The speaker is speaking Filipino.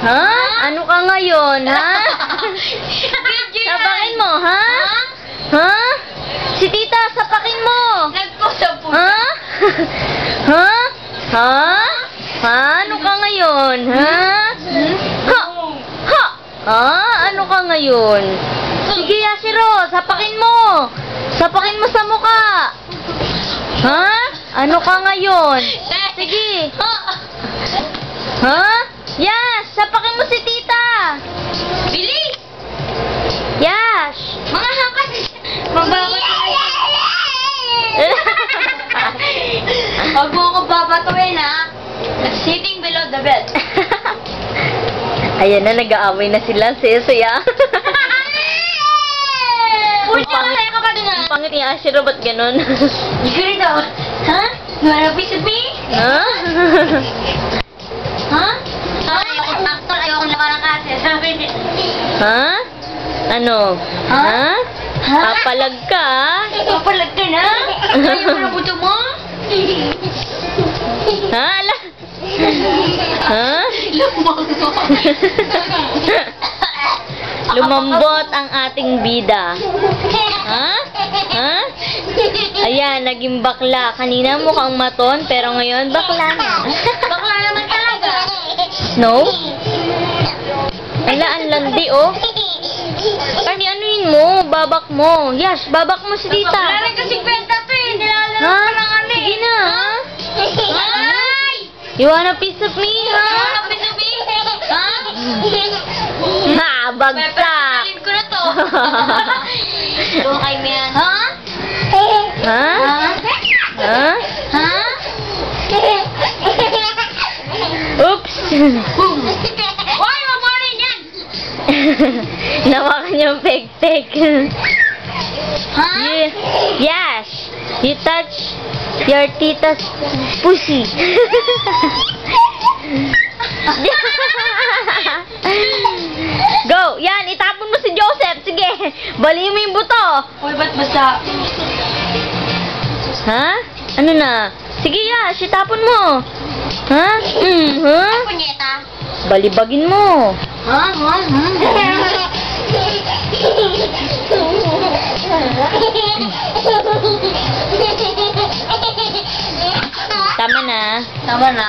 Ha? Ano ka ngayon, ha? Sapakin mo, ha? Ha? Si tita, sapakin mo! Nagpusa po. Ha? Ha? Ha? Ha? Ano ka ngayon, ha? Ha? Ha? Ha? Ano ka ngayon? Sige, Yashiro, sapakin mo! Sapakin mo sa muka! Ha? Ano ka ngayon? Sige! Ha? Yash! Sapakin mo si tita! Bilis! Yash! Mga hakas! Magbabatuin. Huwag mo ako babatuin, ha? Sitting below the bed. Ayan na, nag-aaway na sila. Saya-saya. Uy, nakasaya ka pa dun, ha? Ang pangit ni Ashiro, ba't ganun? Ganito. Ha? You wanna piece of me? Ha? Ha? Ayokong actor, ayokong lakarang kasi. Sabi niya. Ha? Ano? Ha? Ha? Ha? Papalag ka, ha? Papalag ka na? Ayaw mo na buto mo? Ha? Ala? Ha? Lumambot ang ating bida. Ha? Ha? Ayan, naging bakla. Kanina mukhang maton, pero ngayon bakla na. Bakla naman talaga. Snow? Ala, ang landi, oh. Kasi anuin mo, babak mo. Yash, babak mo si tita. Wala rin kasi kwenta to, eh. Nilalaro Ha? pa lang kami. Sige na, ha? Ay! You want a piece of me, ha? Wala piece of me? Ha? Ha, bagsak. Pepesalin ko na to. Doon kay Mian. Ha? Ha? Ha? Ha? Oops. Hoy, wag mo rin yan! Nawakan yung pek-pek. Ha? Yash, you touch your tita's pussy. Go! Yan, itapon mo si Joseph. Sige, baliin mo yung buto. Uy, ba't basta? Ha? Ano na? Sige, Yash, itapon mo. Ha? Ha? Punyeta? Balibagin mo. Ha? Ha? Tama na. Tama na.